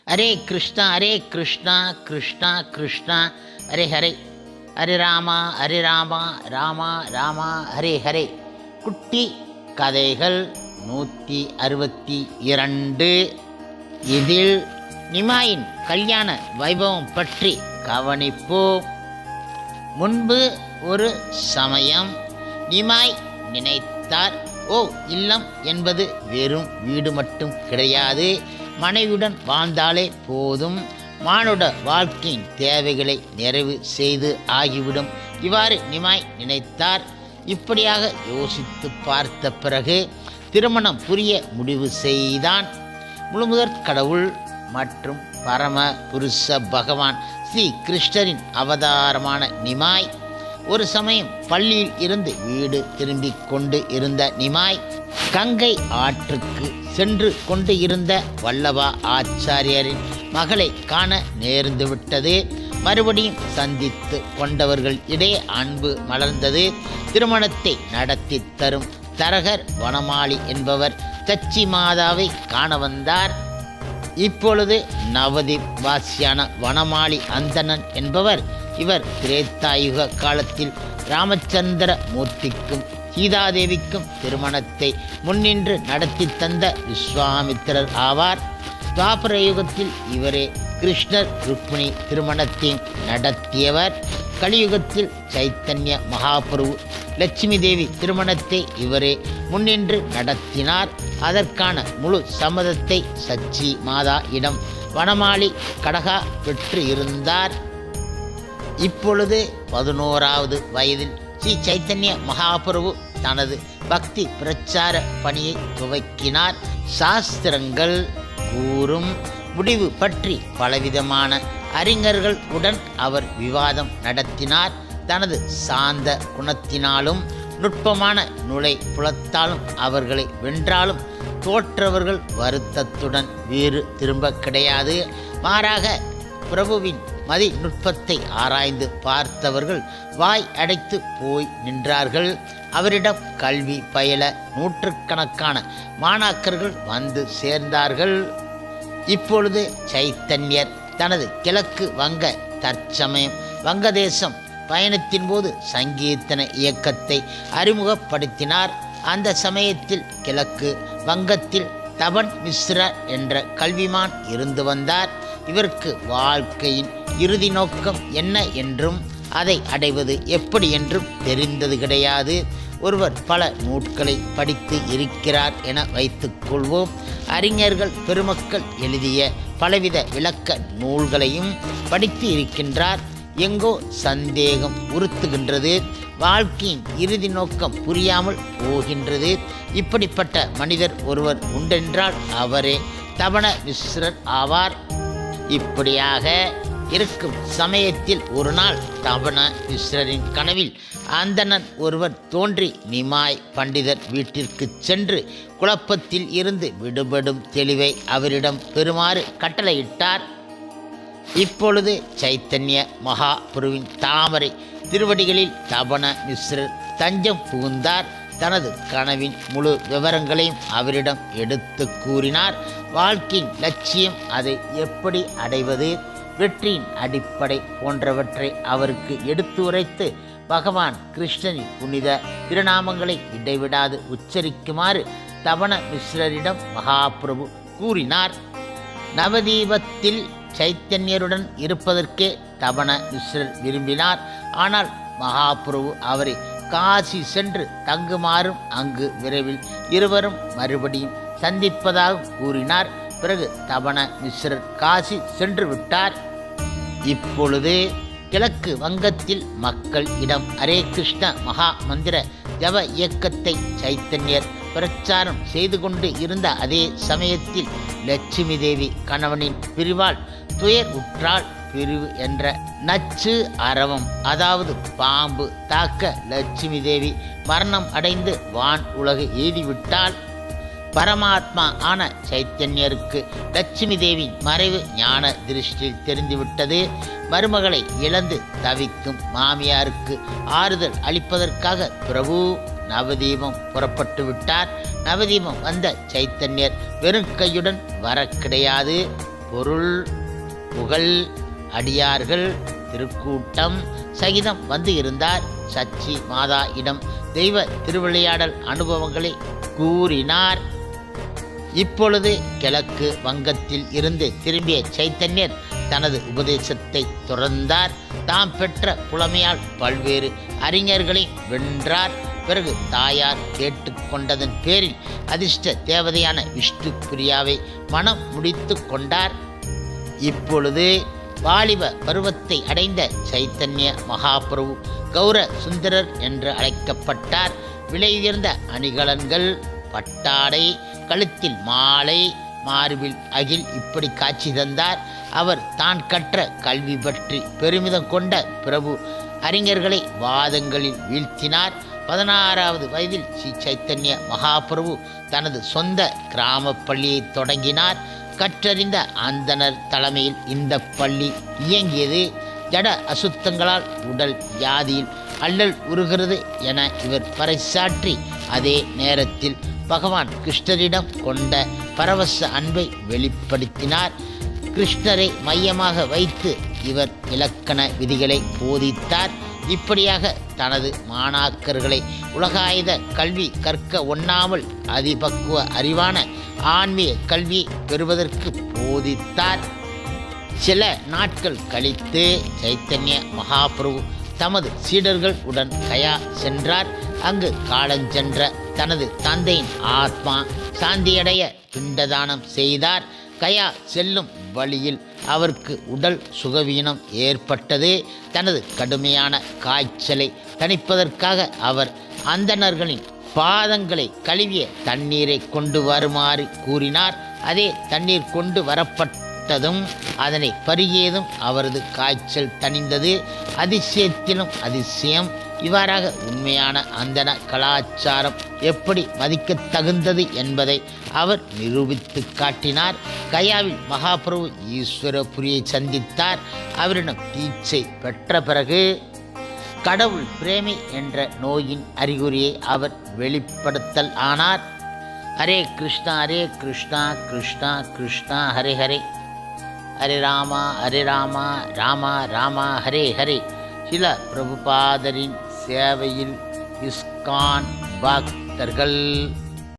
ஹரே கிருஷ்ணா கிருஷ்ணா கிருஷ்ணா ஹரே ஹரே, ஹரே ராமா ராமா ராமா ஹரே ஹரே. குட்டி கதைகள் 162. இதில் நிமாயின் கல்யாண வைபவம் பற்றி கவனிப்போம். முன்பு ஒரு சமயம் நிமாய் நினைத்தார், இல்லம் என்பது வெறும் வீடு மட்டும் கிடையாது, மனைவியுடன் வாழ்ந்தாலே போதும், மானுட வாழ்க்கையின் தேவைகளை நிறைவு செய்து ஆகிவிடும். இவ்வாறு நிமாய் நினைத்தார். இப்படியாக யோசித்து பார்த்த பிறகு திருமணம் புரிய முடிவு செய்தான். முழுமுதற் கடவுள் மற்றும் பரம புருஷ பகவான் ஸ்ரீ கிருஷ்ணரின் அவதாரமான நிமாய் ஒரு சமயம் பள்ளியில் இருந்து வீடு திரும்பிக் கொண்டு இருந்த நிமாய் கங்கை ஆற்றுக்கு சென்று கொண்டு இருந்த வல்லபா ஆச்சாரியரின் மகளை காண நேர்ந்து விட்டது. மறுபடியும் சந்தித்து கொண்டவர்கள் இடையே அன்பு மலர்ந்தது. திருமணத்தை நடத்தி தரும் தரகர் வனமாளி என்பவர் சச்சி மாதாவை காண வந்தார். இப்பொழுது நவதீப் வாசியான வனமாளி அந்தணன் என்பவர். இவர் திரேத்தாயுக காலத்தில் ராமச்சந்திர மூர்த்திக்கும் சீதாதேவிக்கும் திருமணத்தை முன்னின்று நடத்தி தந்த விஸ்வாமித்திரர் ஆவார். துவாபர யுகத்தில் இவரே கிருஷ்ணர் ருக்மிணி திருமணத்தை நடத்தியவர். கலியுகத்தில் சைத்தன்ய மகாபிரபு லட்சுமி தேவி திருமணத்தை இவரே முன்னின்று நடத்தினார். அதற்கான முழு சம்மதத்தை சச்சி மாதா இடம் வனமாளி கடகா பெற்று இருந்தார். இப்பொழுது 11வது வயதில் ஸ்ரீ சைத்தன்ய மகாபிரபு தனது பக்தி பிரச்சார பணியை துவக்கினார். சாஸ்திரங்கள் கூறும் முடிவு பற்றி பலவிதமான அறிஞர்கள் உடன் அவர் விவாதம் நடத்தினார். தனது சாந்த குணத்தினாலும் நுட்பமான நுழை புலத்தாலும் அவர்களை வென்றாலும் தோற்றவர்கள் வருத்தத்துடன் வேறு திரும்ப கிடையாது. மாறாக பிரபுவின் மதி நுட்பத்தை ஆராய்ந்து பார்த்தவர்கள் வாய் அடைத்து போய் நின்றார்கள். அவரிடம் கல்வி பயில நூற்றுக்கணக்கான மாணாக்கர்கள் வந்து சேர்ந்தார்கள். இப்பொழுது சைத்தன்யர் தனது கிழக்கு வங்க தற்சமயம் வங்கதேசம் பயணத்தின் போது சங்கீர்த்தன இயக்கத்தை அறிமுகப்படுத்தினார். அந்த சமயத்தில் கிழக்கு வங்கத்தில் தபன் மிஸ்ரா என்ற கல்விமான் இருந்து வந்தார். இவருக்கு வாழ்க்கையின் இறுதி நோக்கம் என்ன என்றும் அதை அடைவது எப்படி என்றும் தெரிந்தது கிடையாது. ஒருவர் பல நூல்களை படித்து இருக்கிறார் என வைத்துக் கொள்வோம். அறிஞர்கள் பெருமக்கள் எழுதிய பலவித விளக்க நூல்களையும் படித்து இருக்கின்றார். எங்கோ சந்தேகம் உறுத்துகின்றது. வாழ்க்கையின் இறுதி நோக்கம் புரியாமல் போகின்றது. இப்படிப்பட்ட மனிதர் ஒருவர் உண்டென்றால் அவரே தபன மிஸ்ரர் ஆவார். இப்படியாக இருக்கும் சமயத்தில் ஒரு நாள் தபன மிஸ்ரரின் கனவில் அந்தணன் ஒருவர் தோன்றி நிமாய் பண்டிதர் வீட்டிற்கு சென்று குழப்பத்தில் இருந்து விடுபடும் தெளிவை அவரிடம் பெறுமாறு கட்டளையிட்டார். இப்பொழுது சைத்தன்ய மகாபிரபுவின் தாமரை திருவடிகளில் தபன மிஸ்ரர் தஞ்சம் புகுந்தார். தனது கனவின் முழு விவரங்களையும் அவரிடம் எடுத்து கூறினார். வாழ்க்கையின் லட்சியம், அதை எப்படி அடைவது, வெற்றியின் அடிப்படை போன்றவற்றை அவருக்கு எடுத்துரைத்து பகவான் கிருஷ்ணனின் புனித திருநாமங்களை இடைவிடாது உச்சரிக்குமாறு தபன மிஸ்ரரிடம் மகாபிரபு கூறினார். நவதீபத்தில் சைத்தன்யருடன் இருப்பதற்கே தபன மிஸ்ரர் விரும்பினார். ஆனால் மகாபிரபு அவரை காசி சென்று தங்குமாறும் அங்கு விரைவில் இருவரும் மறுபடியும் சந்திப்பதாக கூறினார். பிறகு தபன மிஸ்ரர் காசி சென்று விட்டார். இப்பொழுது கிழக்கு வங்கத்தில் மக்கள் இடம் ஹரே கிருஷ்ண மகா மந்திர ஜப இயக்கத்தை சைத்தன்யர் பிரச்சாரம் செய்து கொண்டு இருந்த அதே சமயத்தில் லட்சுமி தேவி கணவனின் பிரிவால் துயர் உற்றாள். பிரிவு என்ற நச்சு அரவம், அதாவது பாம்பு தாக்க லட்சுமி தேவி மரணம் அடைந்து வான் உலகு எய்திவிட்டாள். பரமாத்மா ஆன சைத்தன்யருக்கு லட்சுமி தேவியின் மறைவு ஞான திருஷ்டியில் தெரிந்துவிட்டது. மருமகளை இழந்து தவிக்கும் மாமியாருக்கு ஆறுதல் அளிப்பதற்காக பிரபு நவதீபம் புறப்பட்டு விட்டார். நவதீபம் வந்த சைத்தன்யர் வெறும் கையுடன் வர கிடையாது. பொருள் புகழ் அடியார்கள் திருக்கூட்டம் சகிதம் வந்து இருந்தார். சச்சி மாதா இடம் தெய்வ திருவிளையாடல் அனுபவங்களை கூறினார். இப்பொழுது கிழக்கு வங்கத்தில் இருந்து திரும்பிய சைத்தன்யர் தனது உபதேசத்தை துறந்தார். தாம் பெற்ற புலமையால் பல்வேறு அறிஞர்களை வென்றார். பிறகு தாயார் கேட்டுக்கொண்டதன் பேரில் அதிர்ஷ்ட தேவதையான விஷ்ணு பிரியாவை மனம் முடித்து கொண்டார். இப்பொழுது வாலிப பருவத்தை அடைந்த சைத்தன்ய மகாபிரபு கௌர சுந்தரர் என்று அழைக்கப்பட்டார். விலையுயர்ந்த அணிகலன்கள், பட்டாடை, கழுத்தில் மாலை, மார்பில் அகில் இப்படி காட்சி தந்தார். அவர் தான் கற்ற கல்வி பற்றி பெருமிதம் கொண்ட பிரபு அறிஞர்களை வாதங்களில் வீழ்த்தினார். 16வது வயதில் ஸ்ரீ சைத்தன்ய மகாபிரபு தனது சொந்த கிராம பள்ளியை தொடங்கினார். கற்றறிந்த அந்தனர் தலைமையில் இந்த பள்ளி இயங்கியது. ஜட அசுத்தங்களால் உடல் வியாதியில் அல்லல் உருகிறது என இவர் பறைசாற்றி அதே நேரத்தில் பகவான் கிருஷ்ணரிடம் கொண்ட பரவச அன்பை வெளிப்படுத்தினார். கிருஷ்ணரை மையமாக வைத்து இவர் இலக்கண விதிகளை போதித்தார். இப்படியாக தனது மாணாக்கர்களை உலகாயுத கல்வி கற்க ஒண்ணாமல் அதிபக்குவ அறிவான ஆன்மீக கல்வி பெறுவதற்கு போதித்தார். சில நாட்கள் கழித்து சைத்தன்ய மகாபிரபு தமது சீடர்கள் உடன் கயா சென்றார். அங்கு காலஞ்சென்ற தனது தந்தையின் ஆத்மா சாந்தியடைய பிண்டதானம் செய்தார். கயா செல்லும் வழியில் அவருக்கு உடல் சுகவீனம் ஏற்பட்டது. தனது கடுமையான காய்ச்சலை தணிப்பதற்காக அவர் அந்தணர்களின் பாதங்களை கழுவிய தண்ணீரை கொண்டு வருமாறு கூறினார். அதே தண்ணீர் கொண்டு வரப்பட்டதும் அதனை பருகியதும் அவரது காய்ச்சல் தணிந்தது. அதிசயத்திலும் அதிசயம். இவ்வாறாக உண்மையான அந்தண கலாச்சாரம் எப்படி மதிக்க தகுந்தது என்பதை அவர் நிரூபித்து காட்டினார். கயாவில் மகாபிரபு ஈஸ்வரபுரியை சந்தித்தார். அவரிடம் தீட்சை பெற்ற பிறகு கடவுள் பிரேமி என்ற நோயின் அறிகுறியை அவர் வெளிப்படுத்தல் ஆனார். ஹரே கிருஷ்ணா கிருஷ்ணா கிருஷ்ணா ஹரே ஹரே, ஹரே ராமா ராமா ராமா ஹரே ஹரே. சில பிரபுபாதரின் சேவையில் இஸ்கான் பக்தர்கள்